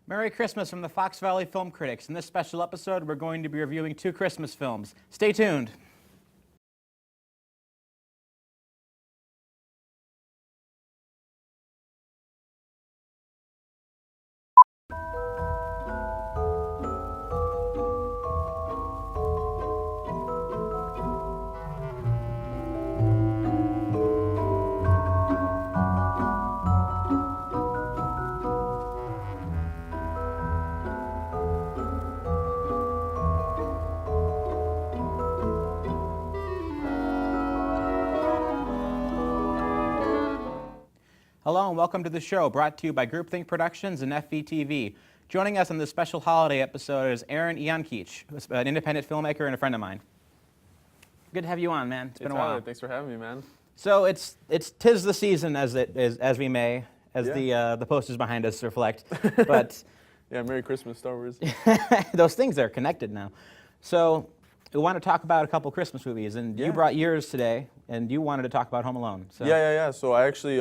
Merry Christmas from the Fox Valley Film Critics. In this special episode, we're going to be reviewing 2 Christmas films. Stay tuned. Hello and welcome to the show, brought to you by Groupthink Productions and FVTV. Joining us on this special holiday episode is Aron Ianchici, who's an independent filmmaker and a friend of mine. Good to have you on, man. It's been a while. Thanks for having me, man. So it's tis the season, as the posters behind us reflect. But yeah, Merry Christmas, Star Wars. those things are connected now. So we want to talk about a couple Christmas movies, and you brought yours today, and you wanted to talk about Home Alone. So. Yeah. So I actually,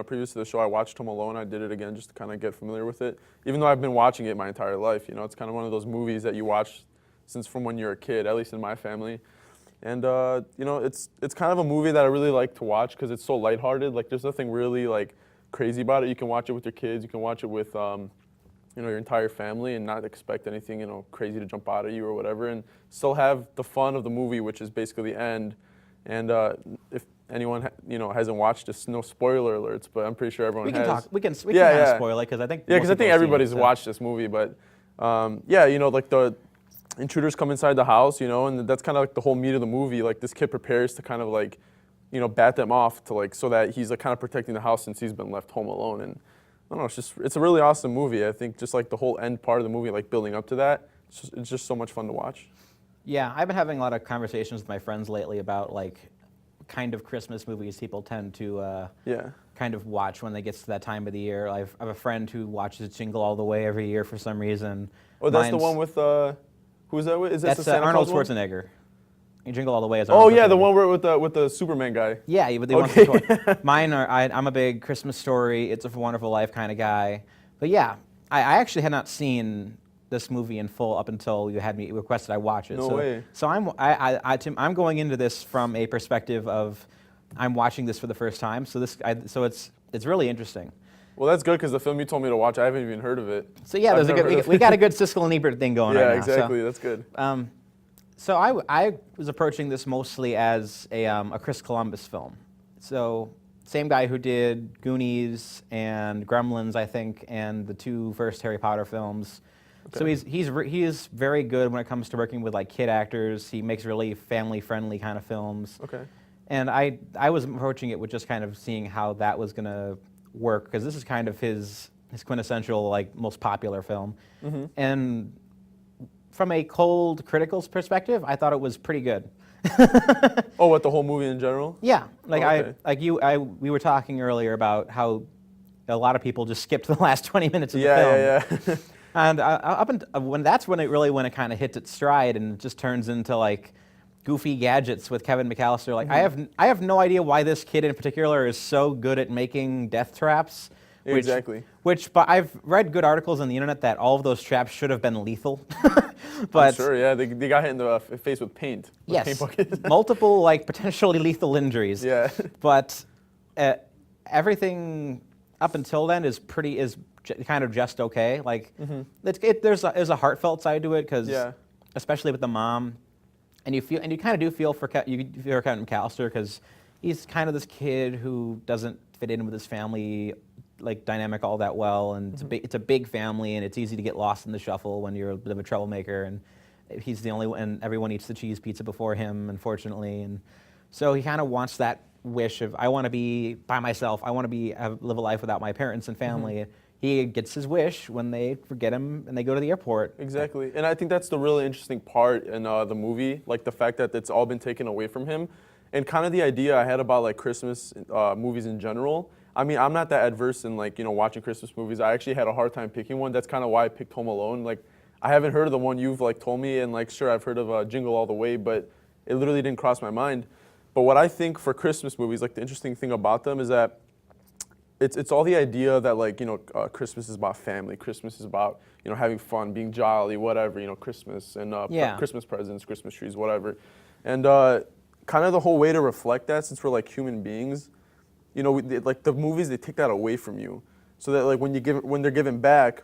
previous to the show, I watched Home Alone. I did it again just to kind of get familiar with it. Even though I've been watching it my entire life, it's kind of one of those movies that you watch since from when you're a kid, at least in my family. And it's kind of a movie that I really like to watch because it's so lighthearted. Like there's nothing really like crazy about it. You can watch it with your kids. You can watch it with your entire family and not expect anything, crazy to jump out at you or whatever, and still have the fun of the movie, which is basically the end. And if anyone, hasn't watched this, no spoiler alerts, but I'm pretty sure everyone has. We can kind of spoil it because I think everybody's watched this movie, but like the intruders come inside the house, and that's kind of like the whole meat of the movie. Like this kid prepares to kind of like, bat them off to like so that he's like kind of protecting the house since he's been left home alone. And I don't know, it's a really awesome movie. I think just like the whole end part of the movie, like building up to that, it's just so much fun to watch. Yeah, I've been having a lot of conversations with my friends lately about like kind of Christmas movies people tend to kind of watch when they get to that time of the year. I have a friend who watches Jingle All the Way every year for some reason. Oh, that's the one with, who's that with? Is that that's the Santa Arnold Claus Schwarzenegger. Jingle All the Way is Arnold Schwarzenegger. Oh yeah, the one with the Superman guy. Yeah, but they want the toy. Mine are, I'm a big Christmas Story, It's a Wonderful Life kind of guy. But yeah, I actually had not seen this movie in full up until you had me requested I watch it. No way. So I'm going into this from a perspective of I'm watching this for the first time. So it's really interesting. Well, that's good because the film you told me to watch, I haven't even heard of it. So yeah, we got a good Siskel and Ebert thing going on. Yeah, exactly. That's good. So I was approaching this mostly as a Chris Columbus film. So same guy who did Goonies and Gremlins, I think, and the 2 first Harry Potter films. Okay. So he is very good when it comes to working with like kid actors. He makes really family-friendly kind of films. Okay. And I was approaching it with just kind of seeing how that was going to work, because this is kind of his quintessential, like, most popular film. Mm-hmm. And from a cold critical's perspective, I thought it was pretty good. Oh, what, the whole movie in general? Yeah, we were talking earlier about how a lot of people just skipped the last 20 minutes of the film. Yeah. And that's when it kind of hits its stride and it just turns into like goofy gadgets with Kevin McAllister. Like I have no idea why this kid in particular is so good at making death traps. But I've read good articles on the internet that all of those traps should have been lethal. But I'm sure, yeah, they got hit in the face with paint. Yes, paint multiple like potentially lethal injuries. Yeah. But everything up until then is kind of just okay. Like there's a heartfelt side to it because especially with the mom, and you kind of do feel for Kevin McAllister because he's kind of this kid who doesn't fit in with his family like dynamic all that well, and it's a big family, and it's easy to get lost in the shuffle when you're a bit of a troublemaker, and he's the only one, and everyone eats the cheese pizza before him, unfortunately, and so he kind of wants that wish of, I want to be by myself, I want to live a life without my parents and family. He gets his wish when they forget him and they go to the airport. Exactly, and I think that's the really interesting part in the movie, like the fact that it's all been taken away from him, and kind of the idea I had about like Christmas movies in general. I mean, I'm not that adverse in like, watching Christmas movies. I actually had a hard time picking one. That's kind of why I picked Home Alone. Like, I haven't heard of the one you've like told me, and like, sure, I've heard of Jingle All the Way, but it literally didn't cross my mind. But what I think for Christmas movies, like the interesting thing about them is that it's all the idea that like, Christmas is about family. Christmas is about, having fun, being jolly, whatever, Christmas and Christmas presents, Christmas trees, whatever. And kind of the whole way to reflect that, since we're like human beings, like the movies, they take that away from you. So that like when they're given back,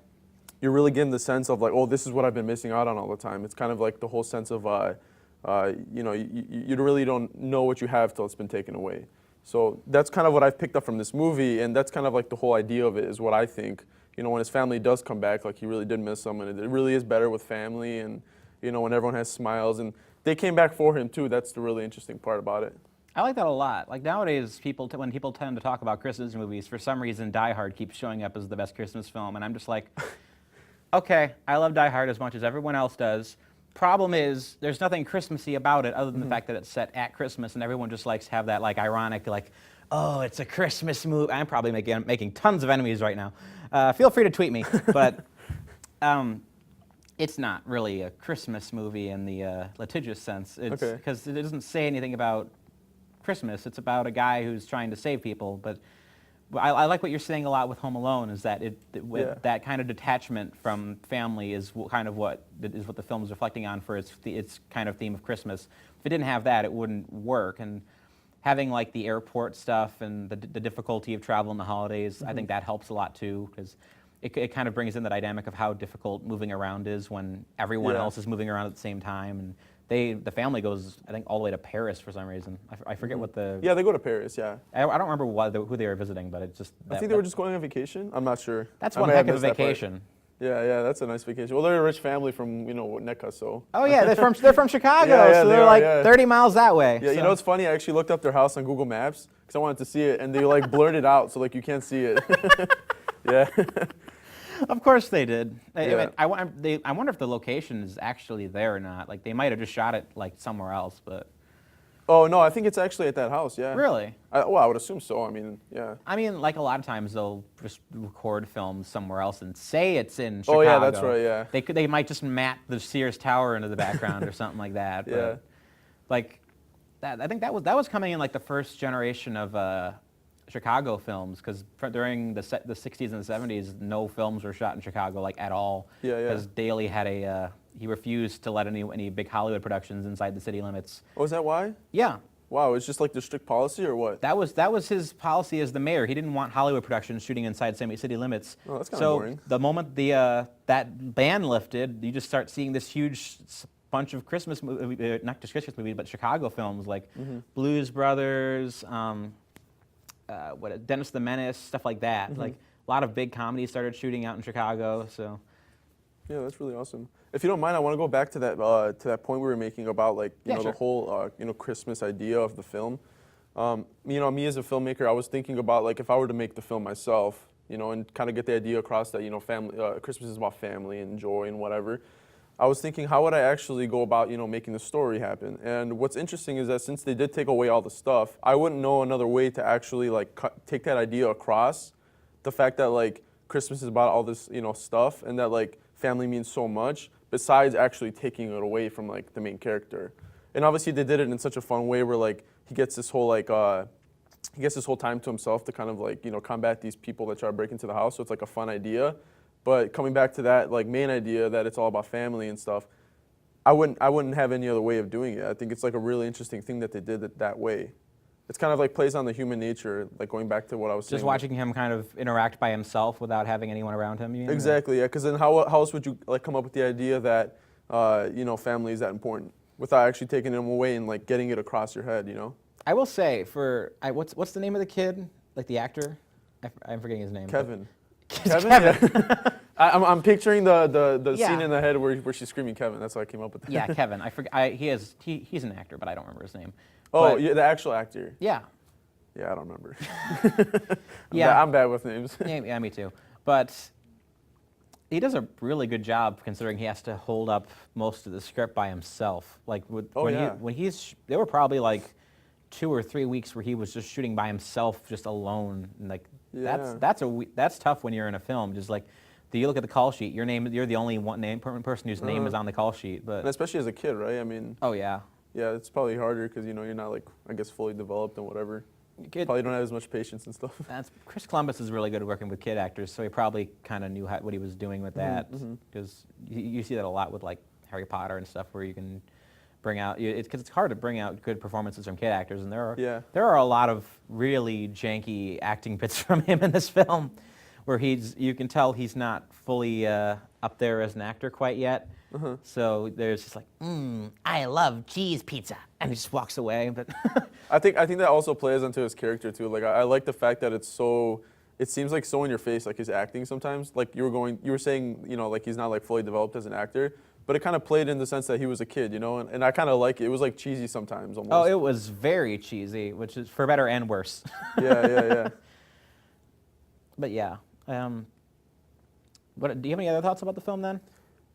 you're really getting the sense of like, oh, this is what I've been missing out on all the time. It's kind of like the whole sense of, you really don't know what you have till it's been taken away. So that's kind of what I've picked up from this movie, and that's kind of like the whole idea of it is what I think. When his family does come back, like he really did miss them, and it really is better with family, and when everyone has smiles, and they came back for him too. That's the really interesting part about it. I like that a lot. Like nowadays, when people tend to talk about Christmas movies, for some reason, Die Hard keeps showing up as the best Christmas film, and I'm just like, okay, I love Die Hard as much as everyone else does. Problem is, there's nothing Christmassy about it other than the fact that it's set at Christmas, and everyone just likes to have that like ironic, like, oh, it's a Christmas movie. I'm probably making tons of enemies right now. Feel free to tweet me, but it's not really a Christmas movie in the litigious sense. It's because it doesn't say anything about Christmas. It's about a guy who's trying to save people. But I like what you're saying a lot with Home Alone, is that that kind of detachment from family is kind of what the film is reflecting on for its kind of theme of Christmas. If it didn't have that, it wouldn't work. And having like the airport stuff and the difficulty of travel in the holidays, I think that helps a lot too, because it kind of brings in the dynamic of how difficult moving around is when everyone else is moving around at the same time. And the family goes, I think, all the way to Paris for some reason. I forget what the... Yeah, they go to Paris, yeah. I don't remember who they were visiting, but it's just... I think they were just going on vacation. I'm not sure. That's one heck of a vacation. Yeah, that's a nice vacation. Well, they're a rich family from, NECA, so... Oh, yeah, they're from Chicago, so they're like 30 miles that way. Yeah, so. It's funny, I actually looked up their house on Google Maps because I wanted to see it, and they like blurred it out, so like you can't see it. Yeah. Of course they did. Yeah. I wonder if the location is actually there or not. Like, they might have just shot it like somewhere else, but... Oh, no, I think it's actually at that house, yeah. Really? I would assume so. I mean, yeah. I mean, like a lot of times they'll just record films somewhere else and say it's in Chicago. Oh, yeah, that's right, yeah. They might just map the Sears Tower into the background or something like that. But Yeah. like, I think that was coming in like the first generation of Chicago films, because during the 60s and the 70s, no films were shot in Chicago like at all. Yeah. Because Daley had he refused to let any big Hollywood productions inside the city limits. Oh, is that why? Yeah. Wow, it's just like the strict policy or what? That was his policy as the mayor. He didn't want Hollywood productions shooting inside city limits. Oh, that's kind of boring. So the moment that ban lifted, you just start seeing this huge bunch of Christmas movies, not just Christmas movies, but Chicago films like Blues Brothers, Dennis the Menace, stuff like that. Like a lot of big comedies started shooting out in Chicago. So. Yeah, that's really awesome. If you don't mind, I want to go back to that point we were making about like sure. the whole Christmas idea of the film. Me as a filmmaker, I was thinking about like if I were to make the film myself, and kind of get the idea across that family, Christmas is about family and joy and whatever. I was thinking, how would I actually go about making the story happen? And what's interesting is that since they did take away all the stuff, I wouldn't know another way to actually like take that idea across. The fact that like Christmas is about all this stuff, and that like family means so much, besides actually taking it away from like the main character. And obviously they did it in such a fun way where like he gets this whole time to himself to kind of like combat these people that try to break into the house. So it's like a fun idea. But coming back to that like main idea that it's all about family and stuff, I wouldn't have any other way of doing it. I think it's like a really interesting thing that they did it that way. It's kind of like plays on the human nature, like going back to what I was saying. Just watching him kind of interact by himself without having anyone around him, you mean? Exactly, yeah, because then how else would you like come up with the idea that, family is that important without actually taking them away and like getting it across your head, I will say, what's the name of the kid, like the actor? I'm forgetting his name. Kevin. Kevin? Yeah. I'm picturing the scene in the head where she's screaming Kevin. That's why I came up with that. Yeah, Kevin. I forget. He's an actor, but I don't remember his name. Oh, But, yeah, the actual actor. Yeah. Yeah, I don't remember. Yeah. I'm bad with names. Yeah, me too. But he does a really good job considering he has to hold up most of the script by himself. Like there were probably like 2 or 3 weeks where he was just shooting by himself, just alone. And like that's tough when you're in a film. Just like you look at the call sheet, you're the only person whose name is on the call sheet. But and especially as a kid, right? I mean. Oh yeah. Yeah, it's probably harder because you're not like I guess fully developed and whatever. Probably don't have as much patience and stuff. Chris Columbus is really good at working with kid actors, so he probably kind of knew what he was doing with that. Because you see that a lot with like Harry Potter and stuff, where you can bring out, because it's hard to bring out good performances from kid actors, and there are a lot of really janky acting bits from him in this film, where you can tell he's not fully up there as an actor quite yet. So there's just like, I love cheese pizza, and he just walks away. But I think that also plays into his character too. Like I like the fact that it seems like so in your face, like his acting sometimes. Like you were saying, like he's not like fully developed as an actor, but it kind of played in the sense that he was a kid, and I kind of like it. It was like cheesy sometimes almost. Oh, it was very cheesy, which is for better and worse. Yeah. But yeah. Do you have any other thoughts about the film then?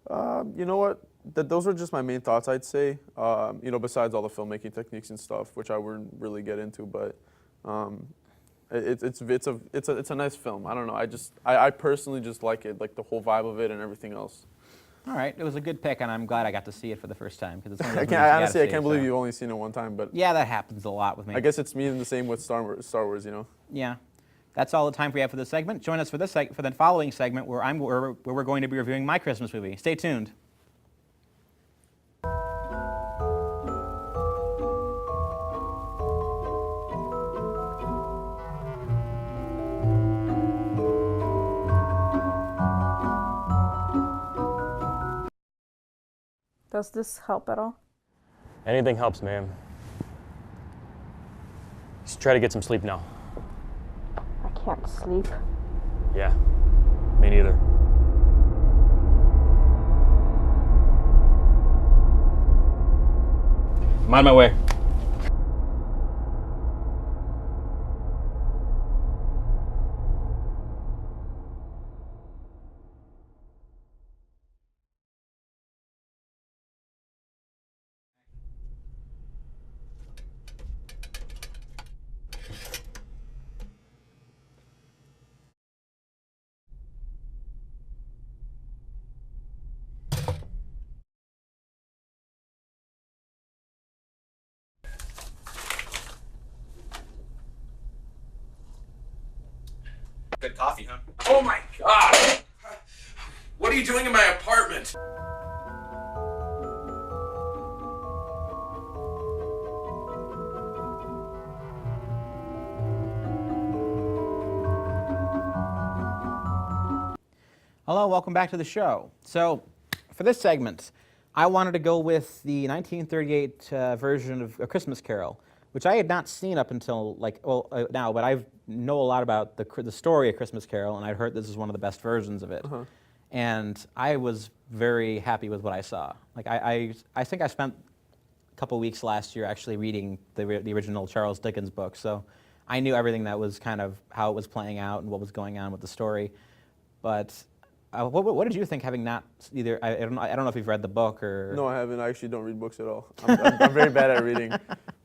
You know what? Those were just my main thoughts, I'd say. Besides all the filmmaking techniques and stuff, which I wouldn't really get into, but it's a nice film. I don't know. I personally just like it, like the whole vibe of it and everything else. All right, it was a good pick, and I'm glad I got to see it for the first time, because it's one of those honestly, I can't believe you've only seen it one time, but yeah, that happens a lot with me. I guess it's me and the same with Star Wars, Yeah. That's all the time we have for this segment. Join us for the following segment where we're going to be reviewing my Christmas movie. Stay tuned. Does this help at all? Anything helps, ma'am. Just try to get some sleep now. I can't sleep. Yeah, me neither. I'm on my way. Good coffee, huh? Oh my God! What are you doing in my apartment? Hello, welcome back to the show. So, for this segment, I wanted to go with the 1938 version of A Christmas Carol, which I had not seen up until now, but I know a lot about the story of Christmas Carol, and I'd heard this is one of the best versions of it. And I was very happy with what I saw. Like I think I spent a couple weeks last year actually reading the original Charles Dickens book, so I knew everything that was kind of how it was playing out and what was going on with the story. But what did you think, having not either? I don't know if you've read the book or. No, I haven't. I actually don't read books at all. I'm very bad at reading.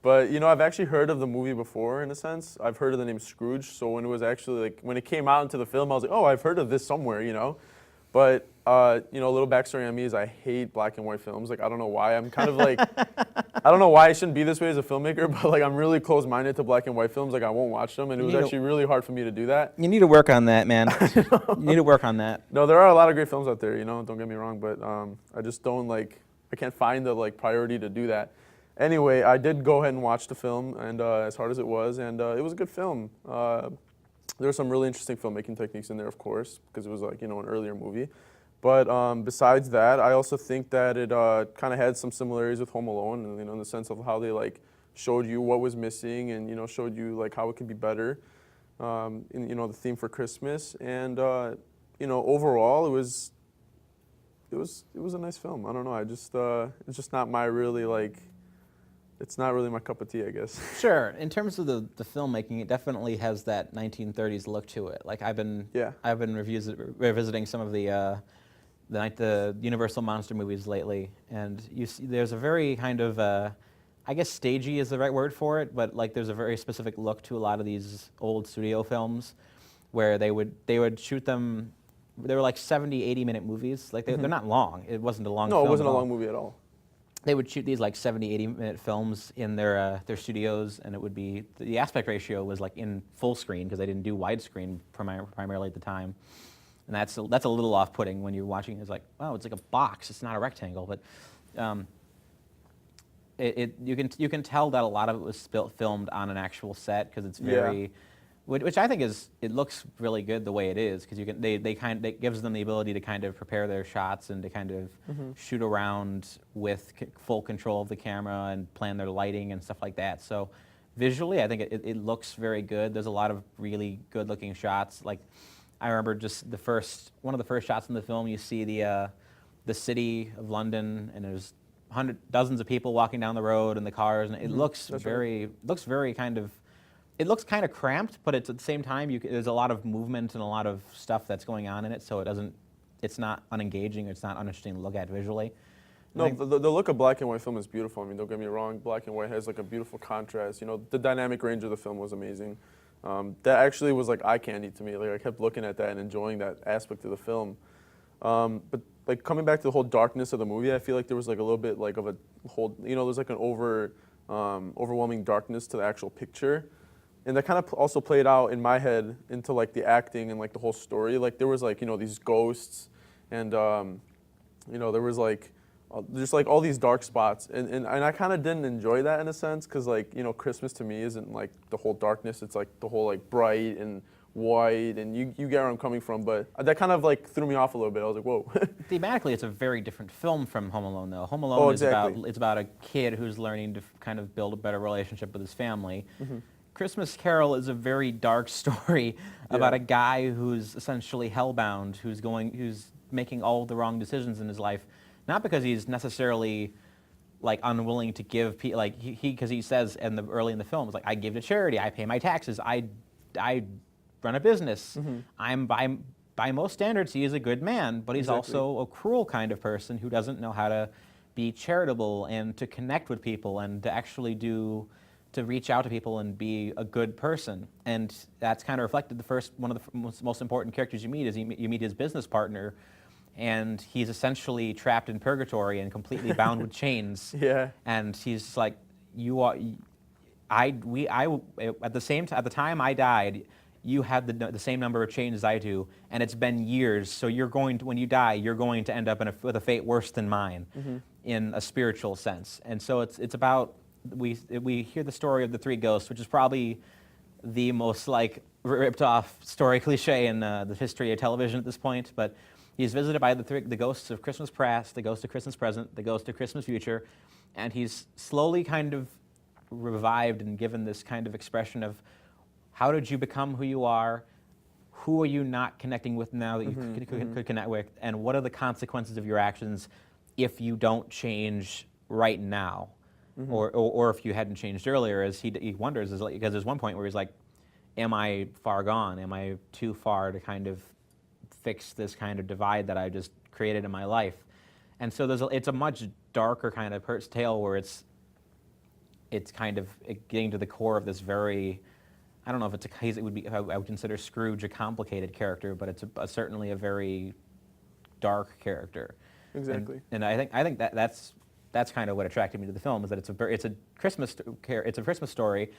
But I've actually heard of the movie before, in a sense. I've heard of the name Scrooge. So when it was actually when it came out into the film, I was like, oh, I've heard of this somewhere, But a little backstory on me is I hate black and white films. Like I don't know why. I'm kind of like I don't know why I shouldn't be this way as a filmmaker, but like I'm really close-minded to black and white films. Like I won't watch them, and it was actually really hard for me to do that. You need to work on that, man. You need to work on that. No, there are a lot of great films out there. Don't get me wrong, but I just don't I can't find the priority to do that. Anyway, I did go ahead and watch the film, and as hard as it was, and it was a good film. There were some really interesting filmmaking techniques in there, of course, because it was an earlier movie. But besides that, I also think that it kind of had some similarities with Home Alone, in the sense of how they showed you what was missing, and showed you how it could be better. The theme for Christmas, and overall it was a nice film. I don't know. It's just not my really It's not really my cup of tea, I guess. Sure. In terms of the filmmaking, it definitely has that 1930s look to it. Like I've been revisiting some of the Universal monster movies lately, and you see there's a very kind of I guess stagey is the right word for it, but there's a very specific look to a lot of these old studio films, where they would shoot them. They were 70, 80-minute movies. They're not long. It wasn't a long. No, film it wasn't at a all. long movie at all. they would shoot these like 70, 80-minute films in their studios, and it would be, the aspect ratio was like in full screen because they didn't do widescreen primarily at the time. And that's a little off-putting when you're watching it. It's like, oh, it's like a box, it's not a rectangle. But you can tell that a lot of it was filmed on an actual set because it's very, which I think it looks really good the way it is because it gives them the ability to kind of prepare their shots and to kind of shoot around with full control of the camera and plan their lighting and stuff like that. So visually, I think it looks very good. There's a lot of really good-looking shots. Like I remember just one of the first shots in the film. You see the city of London, and there's dozens of people walking down the road and the cars, and it looks very kind of. It looks kind of cramped, but it's at the same time there's a lot of movement and a lot of stuff that's going on in it, so it's not unengaging, it's not uninteresting to look at visually. No, the look of black and white film is beautiful. I mean, don't get me wrong, black and white has like a beautiful contrast. You know, the dynamic range of the film was amazing. That actually was like eye candy to me. Like I kept looking at that and enjoying that aspect of the film. But like coming back to the whole darkness of the movie, I feel like there was like a little bit like of a whole, there's like an overwhelming darkness to the actual picture. And that kind of also played out in my head into like the acting and like the whole story. Like there was like, these ghosts and, there was like, just like all these dark spots. And I kind of didn't enjoy that in a sense because like, Christmas to me isn't like the whole darkness. It's like the whole like bright and white and you get where I'm coming from. But that kind of like threw me off a little bit. I was like, whoa. Thematically, it's a very different film from Home Alone though. Home Alone is about a kid who's learning to kind of build a better relationship with his family. Christmas Carol is a very dark story about a guy who's essentially hellbound, who's making all the wrong decisions in his life, not because he's necessarily like unwilling to give people, like because he says early in the film, it's like I give to charity, I pay my taxes, I run a business. I'm by most standards he is a good man, but he's also a cruel kind of person who doesn't know how to be charitable and to connect with people and to actually to reach out to people and be a good person. And that's kind of reflected. One of the most important characters you meet is you meet his business partner, and he's essentially trapped in purgatory and completely bound with chains. And he's like, at the time I died, you had the same number of chains as I do, and it's been years, so when you die, you're going to end up with a fate worse than mine in a spiritual sense. And so it's about, we hear the story of the three ghosts, which is probably the most like ripped off story cliche in the history of television at this point. But he's visited by the ghosts of Christmas past, the ghost of Christmas present, the ghost of Christmas future, and he's slowly kind of revived and given this kind of expression of how did you become who you are, who are you not connecting with now that you could connect with, and what are the consequences of your actions if you don't change right now. Or if you hadn't changed earlier, as he wonders, because there's one point where he's like, am I far gone? Am I too far to kind of fix this kind of divide that I just created in my life? And so it's a much darker kind of tale where it's kind of getting to the core of this very, I don't know if it's a case, I would consider Scrooge a complicated character, but it's certainly a very dark character. Exactly. And I think that's kind of what attracted me to the film, is that it's a Christmas story.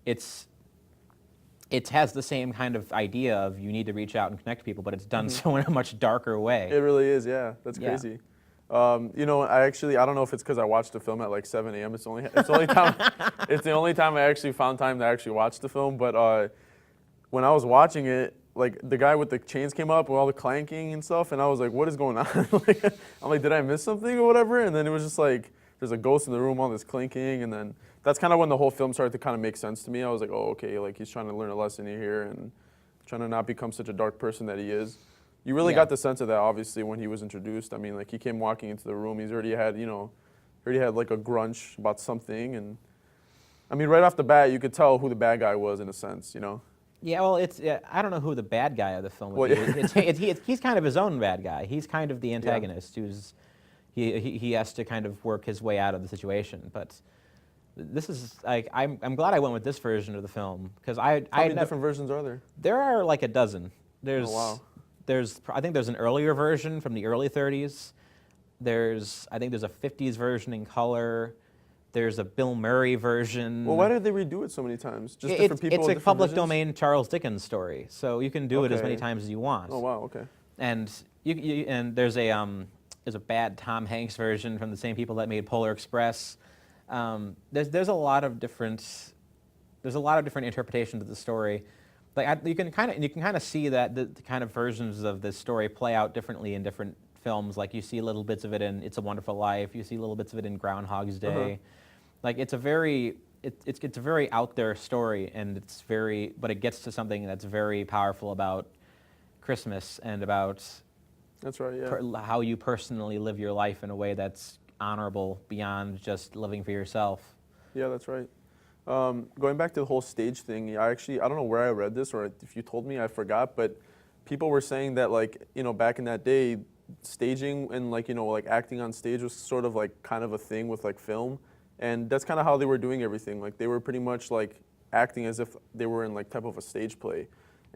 It has the same kind of idea of you need to reach out and connect to people, but it's done so in a much darker way. It really is, yeah. That's crazy. I don't know if it's because I watched the film at like 7 a.m. It's the only time I actually found time to actually watch the film. But when I was watching it, like the guy with the chains came up with all the clanking and stuff, and I was like, what is going on? I'm like, did I miss something or whatever? And then it was just like, there's a ghost in the room, all this clinking, and then that's kind of when the whole film started to kind of make sense to me. I was like, oh, okay, like he's trying to learn a lesson here and trying to not become such a dark person that he is. You really got the sense of that, obviously, when he was introduced. I mean, like he came walking into the room, he's already had like a grunge about something, and I mean, right off the bat, you could tell who the bad guy was in a sense, Yeah, well, I don't know who the bad guy of the film would be. He's kind of his own bad guy. He's kind of the antagonist he has to kind of work his way out of the situation. But this is like, I'm glad I went with this version of the film because How many different versions are there? There are like a dozen. Oh, wow. I think there's an earlier version from the early 30s. I think there's a 50s version in color. There's a Bill Murray version. Well, why did they redo it so many times? Just It's different people. It's with a different public visions? domain Charles Dickens story, so you can do it as many Okay. times as you want. Oh wow. Okay. And and there's a bad Tom Hanks version from the same people that made Polar Express. There's a lot of different interpretations of the story. Like you can kind of see that the kind of versions of this story play out differently in different films. Like you see little bits of it in It's a Wonderful Life. You see little bits of it in Groundhog's Day. Like it's a very out there story, and but it gets to something that's very powerful about Christmas and about That's right. Yeah. how you personally live your life in a way that's honorable beyond just living for yourself. Yeah, that's right. Going back to the whole stage thing, I don't know where I read this, or if you told me, I forgot, but people were saying that, like, back in that day, staging and, like, like acting on stage was sort of like kind of a thing with like film, and that's kind of how they were doing everything. Like they were pretty much like acting as if they were in like type of a stage play.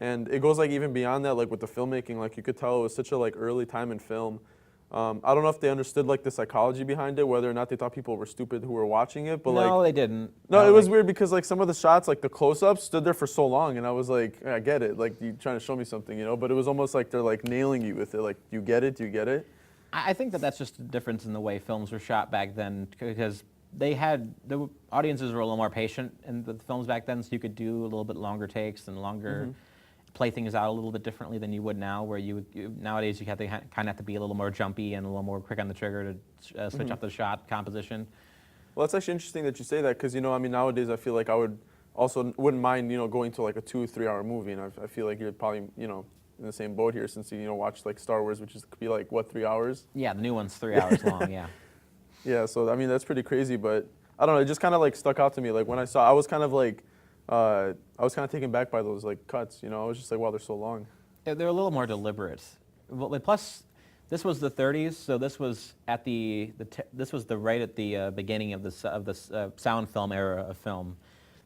And it goes like even beyond that, like with the filmmaking, like you could tell it was such a like early time in film. I don't know if they understood like the psychology behind it, whether or not they thought people were stupid who were watching it, but No, like they didn't. no, it was weird because like some of the shots, like the close-ups, stood there for so long, and I was like, I get it, like you trying to show me something, but it was almost like they're like nailing you with it, like, you get it, do you get it? I think that's just a difference in the way films were shot back then, because the audiences were a little more patient in the films back then, so you could do a little bit longer takes and longer play things out a little bit differently than you would now, where nowadays you kind of have to be a little more jumpy and a little more quick on the trigger to switch up the shot composition. Well, it's actually interesting that you say that, because nowadays I feel like I wouldn't mind going to like a 2-3 hour movie, and I feel like you're probably in the same boat here, since you watch like Star Wars, which could be like what, 3 hours? Yeah, the new one's 3 hours long. Yeah. Yeah, so I mean that's pretty crazy, but I don't know, it just kind of like stuck out to me. Like when I saw, I was kind of taken back by those like cuts. I was just like, wow, they're so long. They're a little more deliberate. Plus, this was the 30s, so this was right at the beginning of the sound film era of film.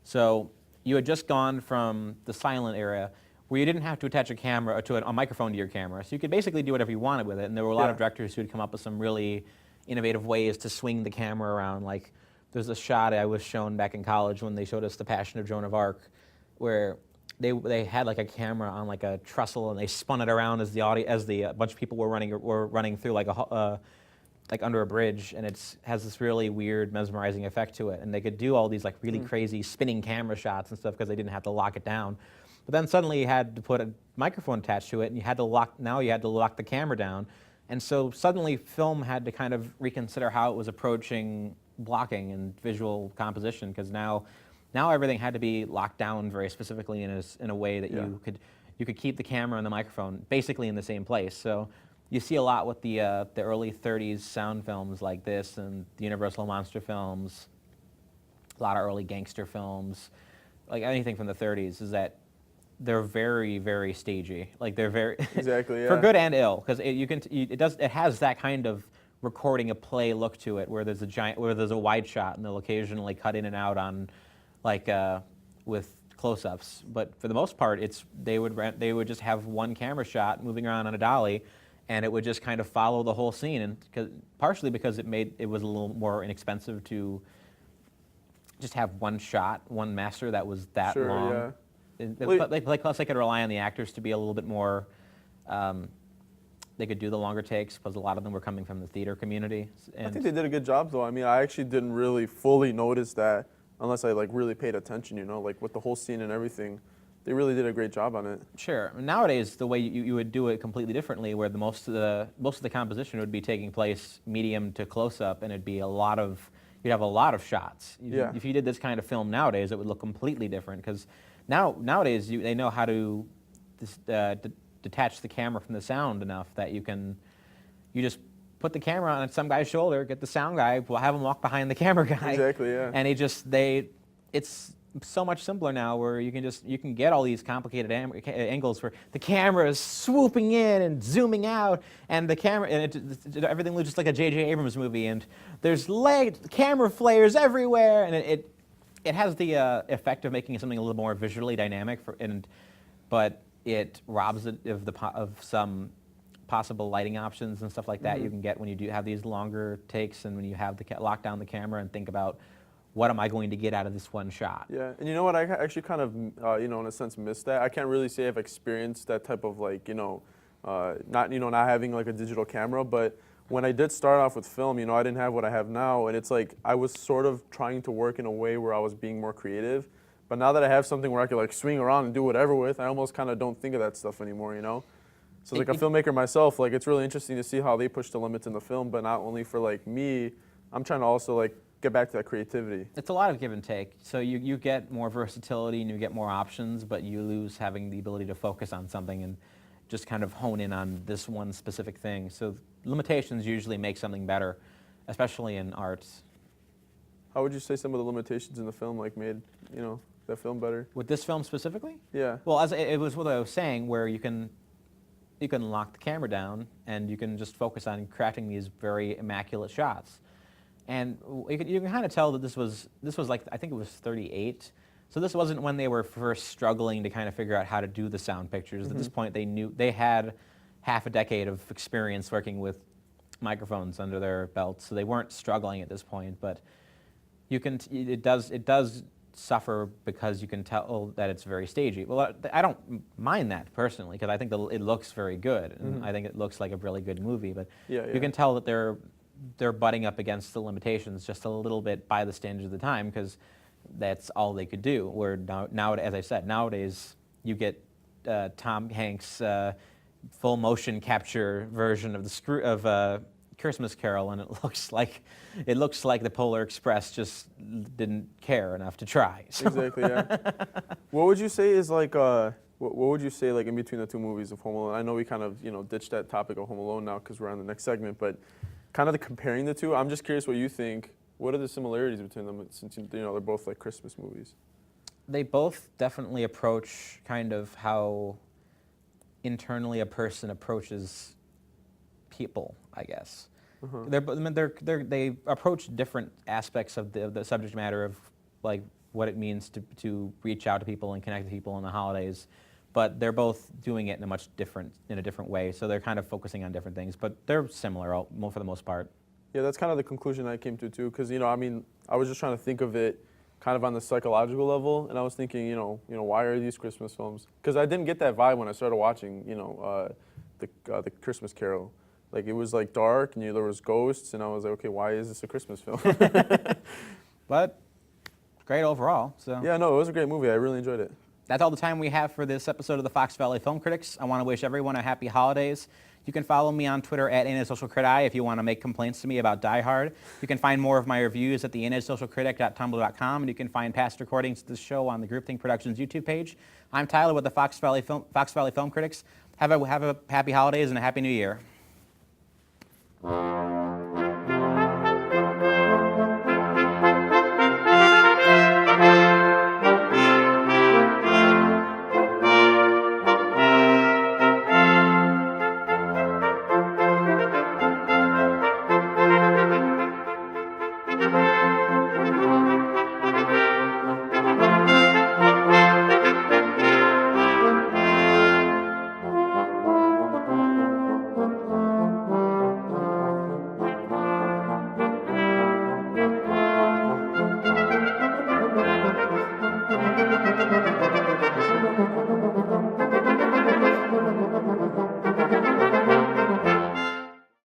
So you had just gone from the silent era, where you didn't have to attach a microphone to your camera, so you could basically do whatever you wanted with it. And there were a lot of directors who had come up with some really innovative ways to swing the camera around. Like there's a shot I was shown back in college when they showed us The Passion of Joan of Arc, where they had like a camera on like a trestle, and they spun it around as a bunch of people were running through like under a bridge, and it has this really weird mesmerizing effect to it. And they could do all these like really crazy spinning camera shots and stuff because they didn't have to lock it down. But then suddenly you had to put a microphone attached to it, and you had to lock the camera down. And so suddenly film had to kind of reconsider how it was approaching blocking and visual composition, because now everything had to be locked down very specifically in a way that you could keep the camera and the microphone basically in the same place. So you see a lot with the early 30s sound films like this, and the Universal monster films, a lot of early gangster films, like anything from the 30s, is that they're very, very stagey. Like they're very Exactly, yeah. for good and ill, because it has that kind of recording a play look to it, where there's a wide shot, and they'll occasionally cut in and out on like with close-ups. But for the most part, they would just have one camera shot moving around on a dolly, and it would just kind of follow the whole scene. And partially because it was a little more inexpensive to just have one shot, one master that was that long. Yeah. Plus, they could rely on the actors to be a little bit more. They could do the longer takes, because a lot of them were coming from the theater community. I think they did a good job, though. I mean, I actually didn't really fully notice that unless I like really paid attention. Like with the whole scene and everything, they really did a great job on it. Sure. Nowadays, the way you would do it completely differently, where most of the composition would be taking place medium to close up, and you'd have a lot of shots. If you did this kind of film nowadays, it would look completely different, because nowadays they know how to detach the camera from the sound enough that you just put the camera on some guy's shoulder, get the sound guy, we'll have him walk behind the camera guy. Exactly, yeah. And it's so much simpler now, where you can get all these complicated angles where the camera is swooping in and zooming out, and the camera, and everything looks just like a J.J. Abrams movie, and there's camera flares everywhere, and it has the effect of making something a little more visually dynamic, but it robs it of some possible lighting options and stuff like that you can get when you do have these longer takes and when you have the lock down the camera and think about what am I going to get out of this one shot. Yeah, and you know what? I actually kind of, you know, in a sense, missed that. I can't really say I've experienced that type of like, you know, not having like a digital camera, but when I did start off with film, you know, I didn't have what I have now, and it's like I was sort of trying to work in a way where I was being more creative. But now that I have something where I can like swing around and do whatever with, I almost kind of don't think of that stuff anymore, you know? So like a filmmaker myself, like it's really interesting to see how they push the limits in the film, but not only for like me, I'm trying to also like get back to that creativity. It's a lot of give and take. So you get more versatility and you get more options, but you lose having the ability to focus on something and just kind of hone in on this one specific thing. So limitations usually make something better, especially in arts. How would you say some of the limitations in the film like made, you know, that film better? With this film specifically? Yeah. Well, as it was what I was saying, where you can lock the camera down and you can just focus on crafting these very immaculate shots. And you can kind of tell that this was like, I think it was 38. So this wasn't when they were first struggling to kind of figure out how to do the sound pictures. At this point, they had half a decade of experience working with microphones under their belts, so they weren't struggling at this point. But it does suffer because you can tell that it's very stagey. Well, I don't mind that personally because I think it looks very good, and I think it looks like a really good movie. But you can tell that they're butting up against the limitations just a little bit by the standards of the time because that's all they could do. Where now, as I said, nowadays you get Tom Hanks' full motion capture version of Christmas Carol, and it looks like the Polar Express just didn't care enough to try. So. Exactly. Yeah. What would you say is like what would you say like in between the two movies of Home Alone? I know we kind of ditched that topic of Home Alone now because we're on the next segment, but kind of comparing the two, I'm just curious what you think. What are the similarities between them since they're both like Christmas movies? They both definitely approach kind of how internally a person approaches people, I guess. They approach different aspects of the subject matter of like what it means to reach out to people and connect to people in the holidays, but they're both doing it in a different way. So they're kind of focusing on different things, but they're similar for the most part. Yeah, that's kind of the conclusion I came to too, because I mean, I was just trying to think of it kind of on the psychological level, and I was thinking, why are these Christmas films? Because I didn't get that vibe when I started watching, the Christmas Carol. Like it was like dark, and there was ghosts, and I was like, okay, why is this a Christmas film? But great overall. So yeah, no, it was a great movie. I really enjoyed it. That's all the time we have for this episode of the Fox Valley Film Critics. I want to wish everyone a happy holidays. You can follow me on Twitter at InASocialCritI if you want to make complaints to me about Die Hard. You can find more of my reviews at the InASocialCritic.tumblr.com, and you can find past recordings of the show on the Groupthink Productions YouTube page. I'm Tyler with the Fox Valley Film Critics. Have a happy holidays and a happy new year.